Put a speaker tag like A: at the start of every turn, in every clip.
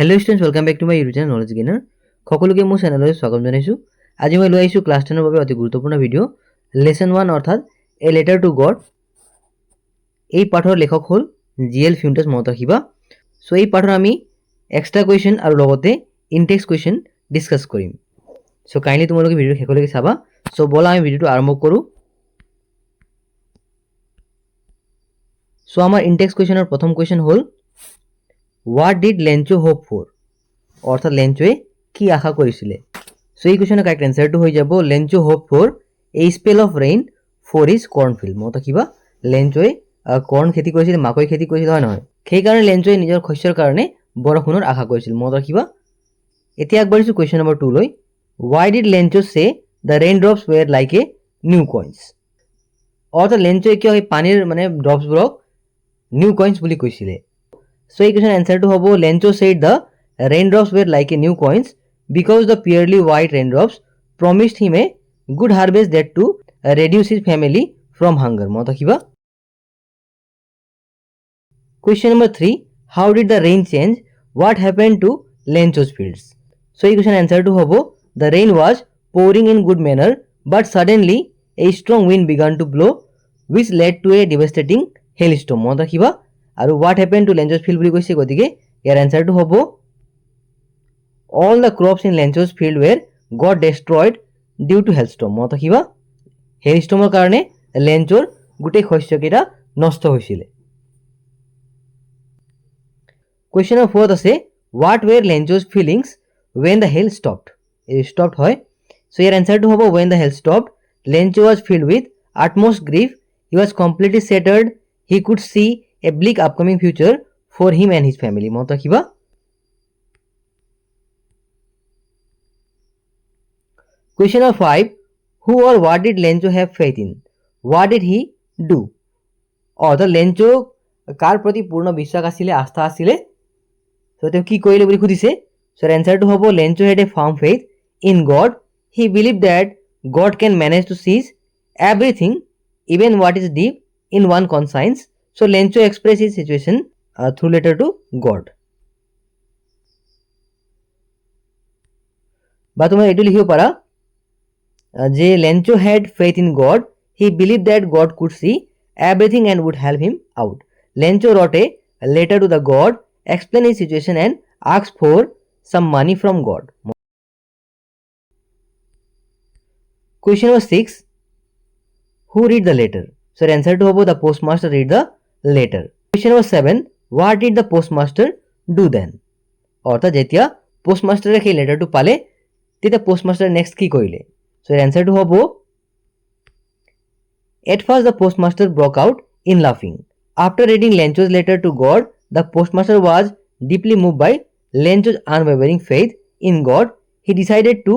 A: Hello students, welcome back to my YouTube channel knowledge gainer. সকলোকে মোৰ চেনেললৈ স্বাগতম জনাইছো। আজি মই লৈ আহিছো ক্লাছ 10 ৰ বাবে অতি গুৰুত্বপূৰ্ণ ভিডিও লেসন 1 অৰ্থাৎ এ লেটাৰ টু গড। এই পাঠৰ লেখক হ'ল জিএল ফিউন্টাছ মনত ৰাখিবা। সো এই পাঠৰ আমি এক্সট্ৰা কোৱেশ্চন আৰু লগতে ইনটেক্স কোৱেশ্চন ডিসকাস কৰিম। সো কাইন্ডলি তোমালোকে ভিডিও শেষলৈকে চাবা। সো বলা আমি ভিডিওটো আৰম্ভ কৰো। সো আমাৰ ইনটেক্স কোৱেশ্চনৰ প্ৰথম কোৱেশ্চন হ'ল What did Lencho hope for? অর্থাৎ লেঞ্চোয়ে কি আশা কৰিছিলে। সো এই কোৱেশ্চনৰ কাৰেক্ট এনসাৰটো হৈ যাব Lencho hope for a spell of rain for his corn field. মত কিবা লেঞ্চোয়ে কৰ্ণ খেতি কৰিছিল, মাকৈ খেতি কৰিছিল, হয় নহয়? সেই কাৰণে লেঞ্চোয়ে নিজৰ শস্যৰ কাৰণে বৰষুণৰ আশা কৰিছিল। মত কিবা। এতিয়া আগবাঢ়িছো কোৱেশ্চন নম্বৰ 2 লৈ। Why did Lencho say the raindrops were like a new coins? অৰ্থাৎ লেঞ্চোয়ে কিয় এই পানীৰ মানে ড্ৰপছবোৰক নিউ কইন্স বুলি কৈছিলে। So এই question answer to hobo Lencho said the raindrops were like a new coins because the purely white raindrops promised him a good harvest that to reduce his family from hunger. Mota kiba. Question number 3. How did the rain change? What happened to Lencho's fields? So এই question answer to hobo the rain was pouring in good manner but suddenly a strong wind began to blow which led to a devastating hailstorm. Mota kiba. আৰু what happened to Lencho's field বুলি কৈছে, গতিকে ইয়াৰ আনসাৰটো হ'ব all the crops in Lencho's field were got destroyed due to hailstorm। মত কিবা হেইলস্টৰ্মৰ কাৰণে লেঞ্চোৰ গোটেই শস্যকেইটা নষ্ট হৈছিলে। কোৱেশ্চন নম্বৰ 4 আছে what were Lencho's feelings when the hail stopped? এই stopped হয়। সো ইয়াৰ আনসাৰটো হ'ব when the hail stopped Lencho was filled with utmost grief, he was completely shattered, he could see a bleak upcoming future for him and his family। মত কিবা। Question number 5. Who or what did Lencho have faith in? What did he do? অর্থাৎ Lencho কাৰ প্ৰতি পূৰ্ণ বিশ্বাস আছিলে, আস্থা আছিলে? So তেওঁ কি কৰিলে বুলি সুধিছে। সো এনসাৰটো হ'ব Lencho had a firm faith in God. He believed that God can manage to seize everything, even what is deep in one conscience. So Lencho expressed his situation through letter to God. বা তোমরা এটু লিখিব পারা যে Lencho had faith in God. He believed that God could see everything and would help him out. Lencho wrote a letter to the God, explained his situation and asked for some money from God. Question number 6. Who read the letter? So the answer to hobo the postmaster read the letter. Question number 7. What did the postmaster do then? অর্থাৎ যেতিয়া পোস্টমাস্টাৰে সেই লেটাৰটো পালে তেতিয়া পোস্টমাস্টাৰ next কি কৰিলে? So এর answer to হ'ব At first the postmaster broke out in laughing. After reading Lencho's letter to God, the postmaster was deeply moved by Lencho's unwavering faith in God. He decided to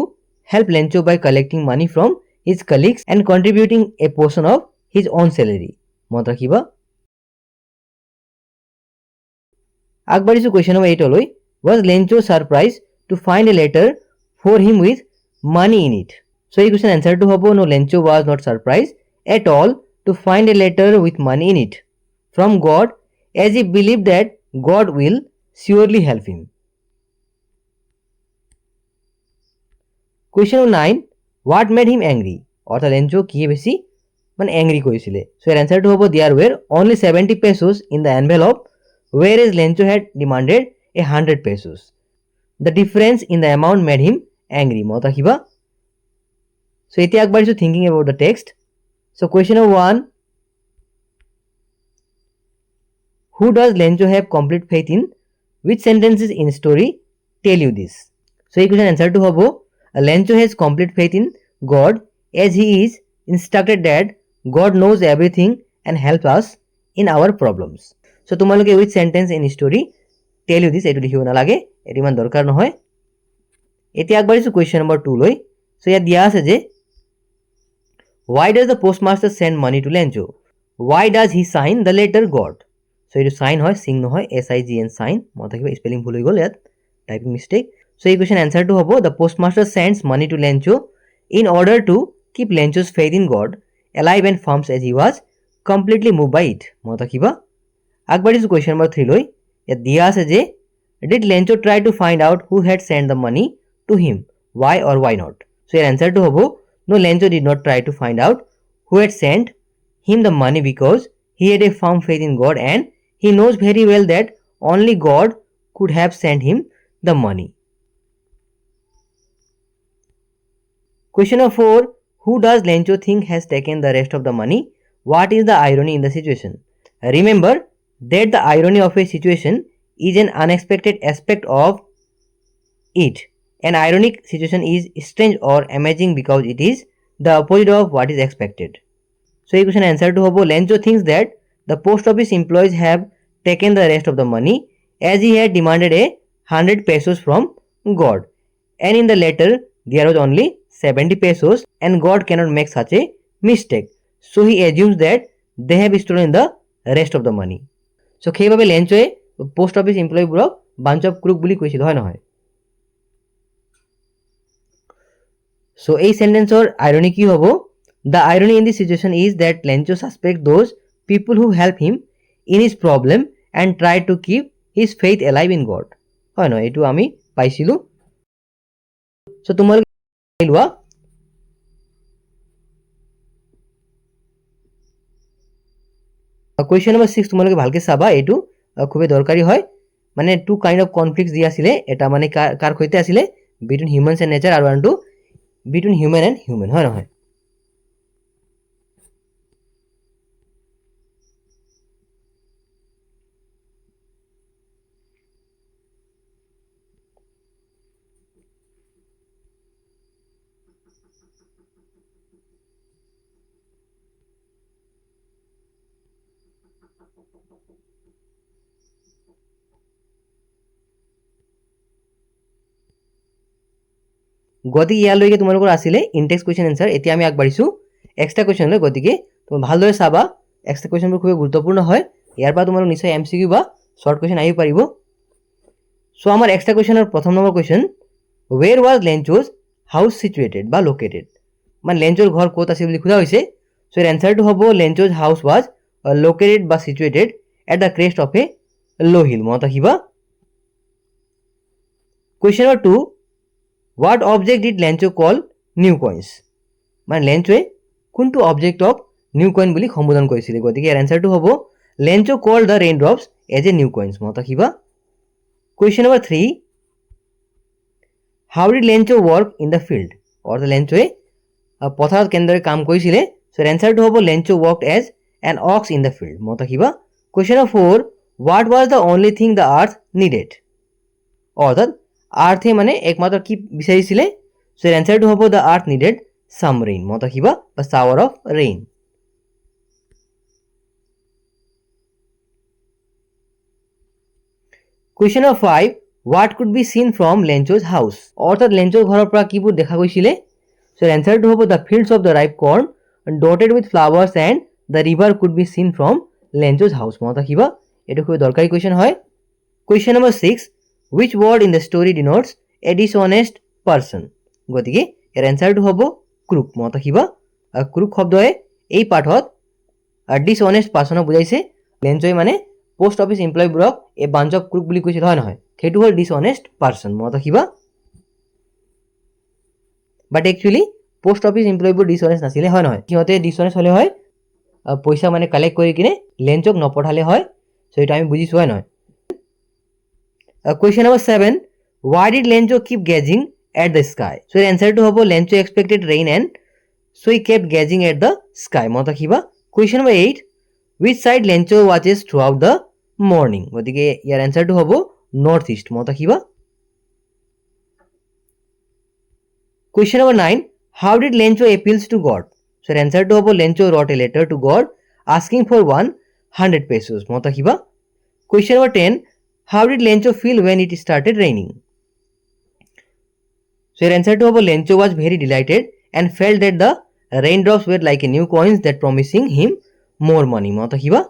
A: help Lencho by collecting money from his colleagues and contributing a portion of his own salary. মত ৰাখিবা। আগবাঢ়িছো question number 8 লৈ। Was Lencho surprised to find a letter for him with money in it? So এই question answer to হ'ব no, Lencho was not surprised at all to find a letter with money in it from God, as he believed that God will surely help him. Question 9. What made him angry? অর্থাৎ Lencho কি বেশি মানে angry করেছিলে। So এর অ্যান্সারটা হবে দেয়ার ওয়ের only 70 pesos in the envelope, whereas Lencho had demanded 100 pesos. The difference in the amount made him angry. মত রাখিবা। So এতিয়া আগবাঢ়িছো thinking about the text. So question number 1. Who does Lencho have complete faith in? Which sentences in story tell you this? So এই question answer to hobo Lencho has complete faith in God as he is instructed that God knows everything and helps us in our problems. So তোমালোকে which sentence in story tell you this এটো লিখিব নালাগে, এটো ইমান দৰকাৰ নহয়। এতিয়া আগবাঢ়িছো question number 2 লৈ। So ইয়াত দিয়া আছে যে Why does the postmaster send money to Lencho? Why does he sign the letter God? So এটো sign হয়, sing নহয়, SIGN sign। মত ৰাখিবা, স্পেলিং ভুল হৈ গ'ল ইয়াত, টাইপিং মিস্টেক। So এই question answer to হ'ব the postmaster sends money to Lencho in order to keep Lencho's faith in God alive and firm as he was completely moved by it। মত ৰাখিবা। আগবাঢ়িছো question number 3 লৈ। ইয়াত দিয়া আছে যে Did Lencho try to find out who had sent the money to him? Why or why not? So your answer to hobo, no, Lencho did not try to find out who had sent him the money because he had a firm faith in God and he knows very well that only God could have sent him the money. Question number 4. Who does Lencho think has taken the rest of the money? What is the irony in the situation? Remember that the irony of a situation is an unexpected aspect of it. An ironic situation is strange or amazing because it is the opposite of what is expected. So এই question answer to hobo, Lencho thinks that the post office employees have taken the rest of the money as he had demanded 100 pesos from God, and in the letter there was only 70 pesos and God cannot make such a mistake, so he assumes that they have stolen the rest of the money. So সেইভাবে লেঞ্চোয়ে post office এমপ্লয়িবোৰক bunch of crook বুলি কৈছিল, হয় নহয়? So এই সেন্টেন্সৰ irony কি হ'ব? The irony in this situation is that Lencho suspects those people who help him in his problem and try to keep his faith alive in God. হয় নহয়? এইটো আমি পাইছিলোঁ। So তোমালোকে লোৱা কুৱেশ্যন নম্বৰ 6 তোমালোকে ভালকে চাবা, এইটো খুবেই দৰকাৰী হয়। মানে টু কাইণ্ড অফ কনফ্লিক্টছ দি আছিলে, এটা মানে কাৰ সৈতে আছিলে, বিটুইন হিউমেনছ এণ্ড নেচাৰ, আৰু আনটো বিটুইন হিউমেন এণ্ড হিউমেন, হয় নহয়? গতিকে ইয়ালৈকে তোমালোকৰ আছিলে ইনটেক্স কুৱেশ্যন এনচাৰ। এতিয়া আমি আগবাঢ়িছোঁ এক্সট্ৰা কুৱেশ্যনলৈ। গতিকে তুমি ভালদৰে চাবা, এক্সট্ৰা কুৱেশ্যনবোৰ খুবেই গুৰুত্বপূৰ্ণ হয়। ইয়াৰ পৰা তোমালোক নিশ্চয় MCQ বা শ্বৰ্ট কুৱেশ্যন আহিব পাৰিব। চ' আমাৰ এক্সট্ৰা কুৱেশ্যনৰ প্ৰথম নম্বৰ question, where was Lencho's house situated বা লোকেটেড? মানে লেঞ্চোৰ ঘৰ ক'ত আছে বুলি সোধা হৈছে। চ' ইয়াৰ এনচাৰটো হ'ব লেঞ্চোজ হাউচ ৱাজ লোকেটেড বা situated at the crest of a low' hill. মনত ৰাখিবা। Question number 2, what object did Lencho call new coins? মানে লেঞ্চোৱে কোনটো অবজেক্টক নিউ কইন বুলি সম্বোধন কৰিছিলে? গতিকে ইয়াৰ এনচাৰটো হ'ব Lencho called the rain drops as a new coins. মনত ৰাখিবা। Question number 3, how did Lencho work in the field? অৰ্থাৎ লেঞ্চোৱে পথাৰত কেনেদৰে কাম কৰিছিলে? চ' এনচাৰটো হ'ব Lencho worked as an ox in the field. মনত ৰাখিবা। Question number 4, what was the only thing the earth needed? অৰ্থাৎ আৰ্থে মানে একমাত্ৰ কি বিচাৰিছিলে? চ' এনচাৰটো হ'ব the earth needed some rain. মনত ৰাখিবা, বা shower of rain. Question number 5, what could be seen from Lencho's house? অৰ্থাৎ লেঞ্চোৰ ঘৰৰ পৰা কিবোৰ দেখা গৈছিলে? চ' এনচাৰটো হ'ব the fields of the ripe corn dotted with flowers and the river could be seen from Lencho's house. মনত ৰাখিবা, এইটো খুব দৰকাৰী কুৱেশ্যন হয়। Question number 6, which word in the story denotes a dishonest person? গতিকে ইয়াৰ এনচাৰটো হ'ব ক্ৰুক। মনত ৰাখিবা, ক্ৰুক শব্দই এই পাঠত ডিছঅনেষ্ট পাৰ্চনক বুজাইছে। লেঞ্চোৱে মানে পোষ্ট অফিচ এমপ্লয়িবোৰক এই বাঞ্চ অফ ক্ৰুক বুলি কৈছিল, হয় নহয়? সেইটো হ'ল ডিছঅনেষ্ট পাৰ্চন। মনত ৰাখিবা। বাট একচুৱেলি পোষ্ট অফিচ এমপ্লয়িবোৰ ডিছঅনেষ্ট নাছিলে, হয় নহয়? সিহঁতে ডিছঅনেষ্ট হ'লে হয় পইচা মানে কালেক্ট কৰি কিনে লেঞ্চক নপঠালে হয়। চ' এইটো আমি বুজিছোঁ, হয় নহয়? Question number 7, why did Lencho keep gazing at the sky? So the answer to hobo Lencho expected rain and so he kept gazing at the sky. মনত ৰাখিবা। Question number 8, which side Lencho watches throughout the morning? গতিকে ইয়াৰ এনচাৰটো হ'ব north ইষ্ট। মনত ৰাখিবা। Question number 9, how did Lencho appeals to God? So the answer to হ'ব Lencho wrote a letter to God asking for 100 pesos. মনত ৰাখিবা। Question number 10, how did Lencho feel when it started raining? So your answer to Lencho was very delighted and felt that the raindrops were like a new coins that promising him more money. মনত ৰাখিবা।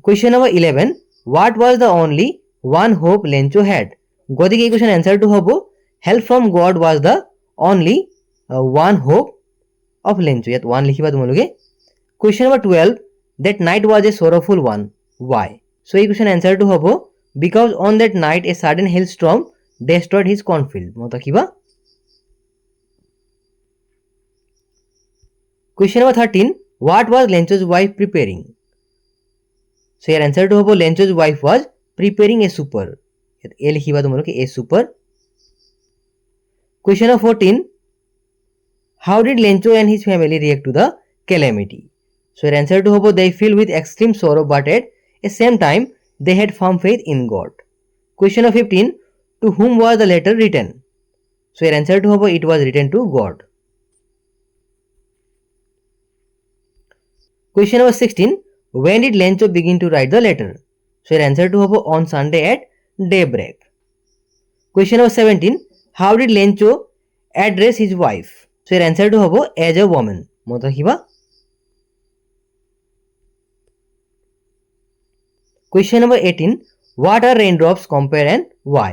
A: Question number 11, what was the only one hope Lencho had? গতিকে এই question answer to হ'ব help from God was the only one hope of Lencho. ইয়াত one লিখিবা তোমালোকে। Question number 12, that night was a sorrowful one. Why? So এই question এনচাৰটো হ'ব because on that night a sudden hail storm destroyed his cornfield মত কিবা question number 13 what was Lencho's wife preparing so ইয়াৰ এনচাৰটো হ'ব Lencho's wife was preparing a supper এ লিখিবা তোমালোকে a supper question number 14 how did Lencho and his family react to the calamity so your answer to hobo they filled with extreme sorrow but at the same time they had firm faith in God question of 15 to whom was the letter written so your answer to hobo it was written to God question number 16 when did Lencho begin to write the letter so your answer to hobo on Sunday at daybreak question number 17 how did Lencho address his wife so your answer to hobo as a woman mota kiba question number 18 what are raindrops compared and why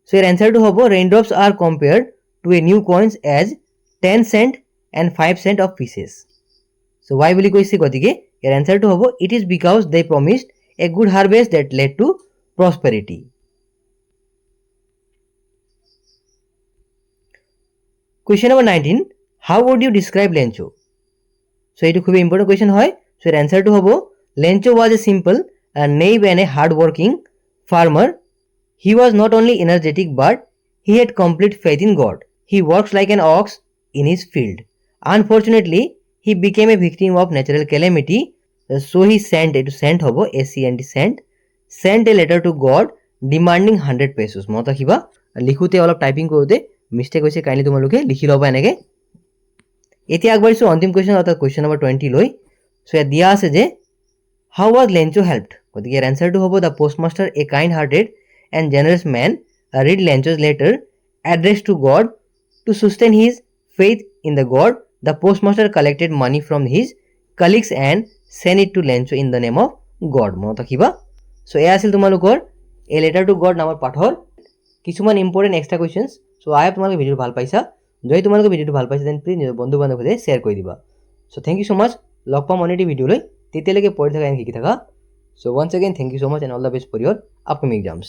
A: so your answer to hobo raindrops are compared to a new coins as 10 cent and 5 cent of pieces so why boli koise gotike your answer to hobo it is because they promised a good harvest that led to prosperity question number 19 how would you describe Lencho so etu khubey important question hoy so your answer to hobo Lencho was a simple naive and a hard working farmer he was not only energetic but he had complete faith in God he works like an ox in his field unfortunately he became a victim of natural calamity so he sent hobo sent a letter to God demanding 100 pesos mota kiba likhute olop typing korute mistake hoise kindly তোমালোকে লিখি লবা এনেকে এতিয়া আগবাঢ়িছো অন্তিম question অৰ্থাৎ question number 20 লৈ so ইয়াত দিয়া আছে যে হাউ ওয়াজ লেঞ্চো হেল্পড গতিকে ইয়াৰ এনসাৰটো হ'ব the postmaster a kind hearted and generous men read Lencho's letter address to God to sustain his faith in the God the postmaster collected money from his colleagues and sent it to Lencho in the name of God মনত ৰাখিবা so এয়া আছিল তোমালোকৰ a letter to god নামৰ পাঠৰ কিছুমান important extra questions so I তোমালোকে ভিডিঅ'টো ভাল পাইছা যদি তোমালোকে ভিডিঅ'টো ভাল পাইছা দেন প্লিজ নিজৰ বন্ধু বান্ধৱৰ সৈতে শ্বেয়াৰ কৰি দিবা so thank you so much লগ পাম অন এটি ভিডিঅ'লৈ তেতিয়ালৈকে পঢ়ি থাকা শিকি থাকা so once again thank you so much and all the best for your upcoming exams